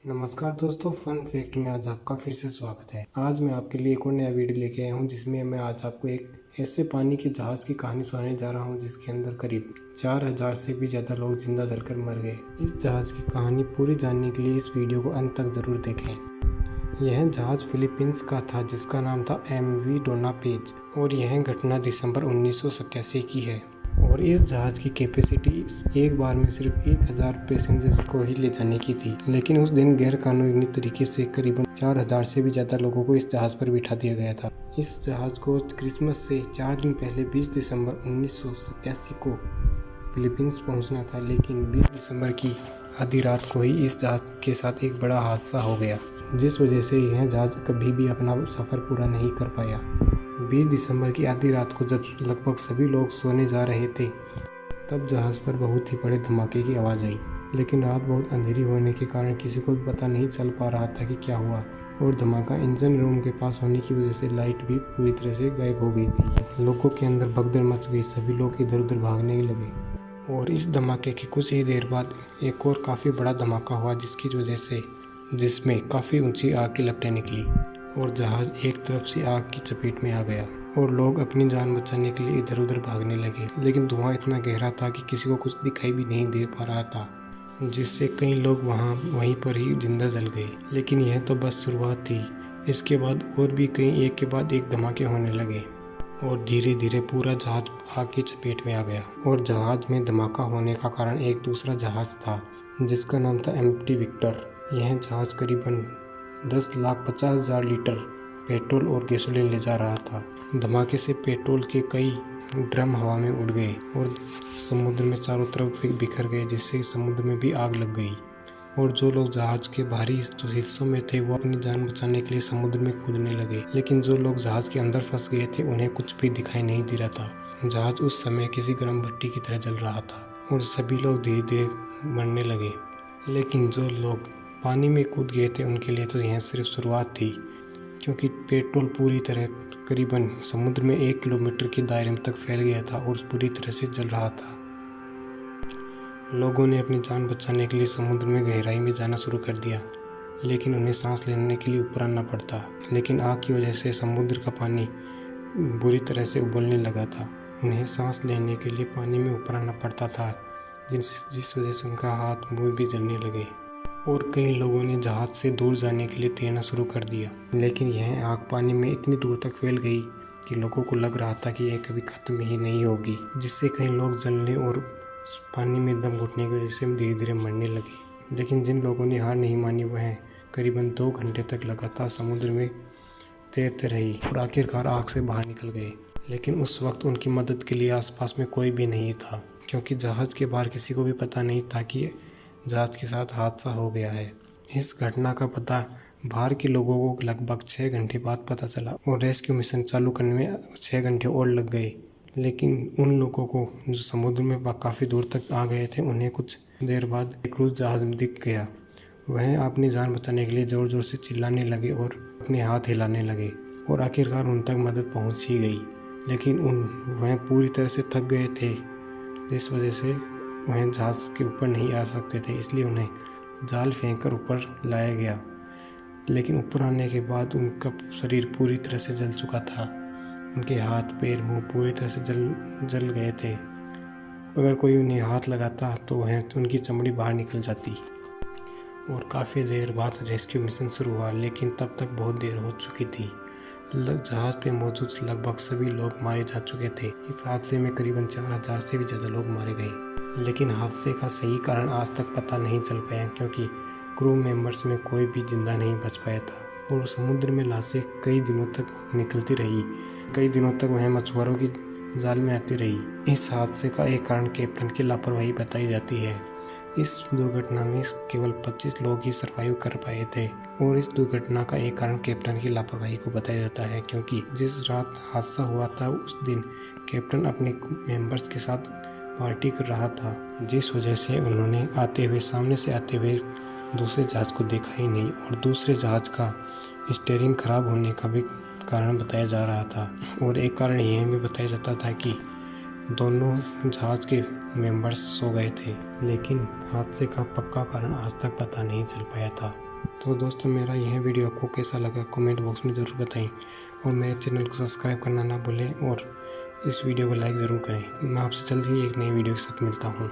नमस्कार दोस्तों, fun fact में आज आपका फिर से स्वागत है। आज मैं आपके लिए एक और नया वीडियो लेके आया हूँ जिसमें मैं आज आपको एक ऐसे पानी के जहाज की कहानी सुनाने जा रहा हूँ जिसके अंदर करीब 4000 से भी ज़्यादा लोग जिंदा जलकर मर गए। इस जहाज की कहानी पूरी जानने के लिए इस वीडियो को अंत तक ज़रूर देखें। यह जहाज फिलीपींस का था जिसका नाम था MV डोना पेज और यह घटना दिसंबर 1987 की है। और इस जहाज़ की कैपेसिटी एक बार में सिर्फ 1000 पैसेंजर्स को ही ले जाने की थी, लेकिन उस दिन गैर कानूनी तरीके से करीबन 4000 से भी ज़्यादा लोगों को इस जहाज़ पर बिठा दिया गया था। इस जहाज़ को क्रिसमस से 4 दिन पहले 20 दिसंबर 1987 को फिलीपींस पहुंचना था, लेकिन 20 दिसंबर की आधी रात को ही इस जहाज़ के साथ एक बड़ा हादसा हो गया, जिस वजह से यह जहाज़ कभी भी अपना सफ़र पूरा नहीं कर पाया। 20 दिसंबर की आधी रात को जब लगभग सभी लोग सोने जा रहे थे तब जहाज़ पर बहुत ही बड़े धमाके की आवाज़ आई, लेकिन रात बहुत अंधेरी होने के कारण किसी को भी पता नहीं चल पा रहा था कि क्या हुआ। और धमाका इंजन रूम के पास होने की वजह से लाइट भी पूरी तरह से गायब हो गई थी। लोगों के अंदर भगदड़ मच गई, सभी लोग इधर उधर भागने लगे। और इस धमाके की कुछ ही देर बाद एक और काफ़ी बड़ा धमाका हुआ जिसमें काफ़ी ऊंची आग की लपटें निकली और जहाज़ एक तरफ से आग की चपेट में आ गया और लोग अपनी जान बचाने के लिए इधर उधर भागने लगे। लेकिन धुआं इतना गहरा था कि किसी को कुछ दिखाई भी नहीं दे पा रहा था, जिससे कई लोग वहीं पर ही जिंदा जल गए। लेकिन यह तो बस शुरुआत थी। इसके बाद और भी कई एक के बाद एक धमाके होने लगे और धीरे धीरे पूरा जहाज आग की चपेट में आ गया। और जहाज में धमाका होने का कारण एक दूसरा जहाज था जिसका नाम था MT विक्टर। यह जहाज करीबन 10,50,000 लीटर पेट्रोल और गैसोलीन ले जा रहा था। धमाके से पेट्रोल के कई ड्रम हवा में उड़ गए और समुद्र में चारों तरफ बिखर गए, जिससे समुद्र में भी आग लग गई। और जो लोग जहाज के बाहरी हिस्सों में थे वो अपनी जान बचाने के लिए समुद्र में कूदने लगे, लेकिन जो लोग जहाज के अंदर फंस गए थे उन्हें कुछ भी दिखाई नहीं दे रहा था। जहाज उस समय किसी गर्म भट्टी की तरह जल रहा था और सभी लोग धीरे धीरे मरने लगे। लेकिन जो लोग पानी में कूद गए थे उनके लिए तो यह सिर्फ शुरुआत थी, क्योंकि पेट्रोल पूरी तरह करीबन समुद्र में 1 किलोमीटर के दायरे तक फैल गया था और पूरी तरह से जल रहा था। लोगों ने अपनी जान बचाने के लिए समुद्र में गहराई में जाना शुरू कर दिया, लेकिन उन्हें सांस लेने के लिए ऊपर आना पड़ता। लेकिन आग की वजह से समुद्र का पानी बुरी तरह से उबलने लगा था। उन्हें सांस लेने के लिए पानी में ऊपर आना पड़ता था, जिस वजह से उनका हाथ मुँह भी जलने लगे। और कई लोगों ने जहाज से दूर जाने के लिए तैरना शुरू कर दिया, लेकिन यह आग पानी में इतनी दूर तक फैल गई कि लोगों को लग रहा था कि यह कभी ख़त्म ही नहीं होगी, जिससे कई लोग जलने और पानी में दम घुटने की वजह से धीरे धीरे मरने लगे। लेकिन जिन लोगों ने हार नहीं मानी वह करीबन 2 घंटे तक लगातार समुद्र में तैरते रही और आखिरकार आग से बाहर निकल गए। लेकिन उस वक्त उनकी मदद के लिए आसपास में कोई भी नहीं था, क्योंकि जहाज़ के बाहर किसी को भी पता नहीं था कि जहाज के साथ हादसा हो गया है। इस घटना का पता बाहर के लोगों को लगभग 6 घंटे बाद पता चला और रेस्क्यू मिशन चालू करने में 6 घंटे और लग गए। लेकिन उन लोगों को जो समुद्र में काफ़ी दूर तक आ गए थे उन्हें कुछ देर बाद एक क्रूज जहाज में दिख गया। वह अपनी जान बचाने के लिए ज़ोर ज़ोर से चिल्लाने लगे और अपने हाथ हिलाने लगे और आखिरकार उन तक मदद पहुंच ही गई। लेकिन वह पूरी तरह से थक गए थे, जिस वजह से वह जहाज़ के ऊपर नहीं आ सकते थे, इसलिए उन्हें जाल फेंककर ऊपर लाया गया। लेकिन ऊपर आने के बाद उनका शरीर पूरी तरह से जल चुका था। उनके हाथ पैर मुंह पूरी तरह से जल गए थे। अगर कोई उन्हें हाथ लगाता तो वह उनकी चमड़ी बाहर निकल जाती। और काफ़ी देर बाद रेस्क्यू मिशन शुरू हुआ, लेकिन तब तक बहुत देर हो चुकी थी। जहाज पे मौजूद लगभग सभी लोग मारे जा चुके थे। इस हादसे में करीबन 4000 से भी ज़्यादा लोग मारे गए। लेकिन हादसे का सही कारण आज तक पता नहीं चल पाया, क्योंकि क्रू मेंबर्स में कोई भी जिंदा नहीं बच पाया था और समुद्र में लाशें कई दिनों तक निकलती रही। कई दिनों तक वह मछुआरों की जाल में आती रही। इस हादसे का एक कारण कैप्टन की लापरवाही बताई जाती है। इस दुर्घटना में केवल 25 लोग ही सरवाइव कर पाए थे और इस दुर्घटना का एक कारण कैप्टन की लापरवाही को बताया जाता है, क्योंकि जिस रात हादसा हुआ था उस दिन कैप्टन अपने मेंबर्स के साथ पार्टी कर रहा था, जिस वजह से उन्होंने सामने से आते हुए दूसरे जहाज को देखा ही नहीं और दूसरे जहाज का स्टीयरिंग खराब होने का भी कारण बताया जा रहा था। और एक कारण यह भी बताया जाता था कि दोनों जहाज के मेंबर्स सो गए थे, लेकिन हादसे का पक्का कारण आज तक पता नहीं चल पाया था। तो दोस्तों मेरा यह वीडियो आपको कैसा लगा कमेंट बॉक्स में ज़रूर बताएं और मेरे चैनल को सब्सक्राइब करना ना भूलें और इस वीडियो को लाइक ज़रूर करें। मैं आपसे जल्दी ही एक नई वीडियो के साथ मिलता हूँ।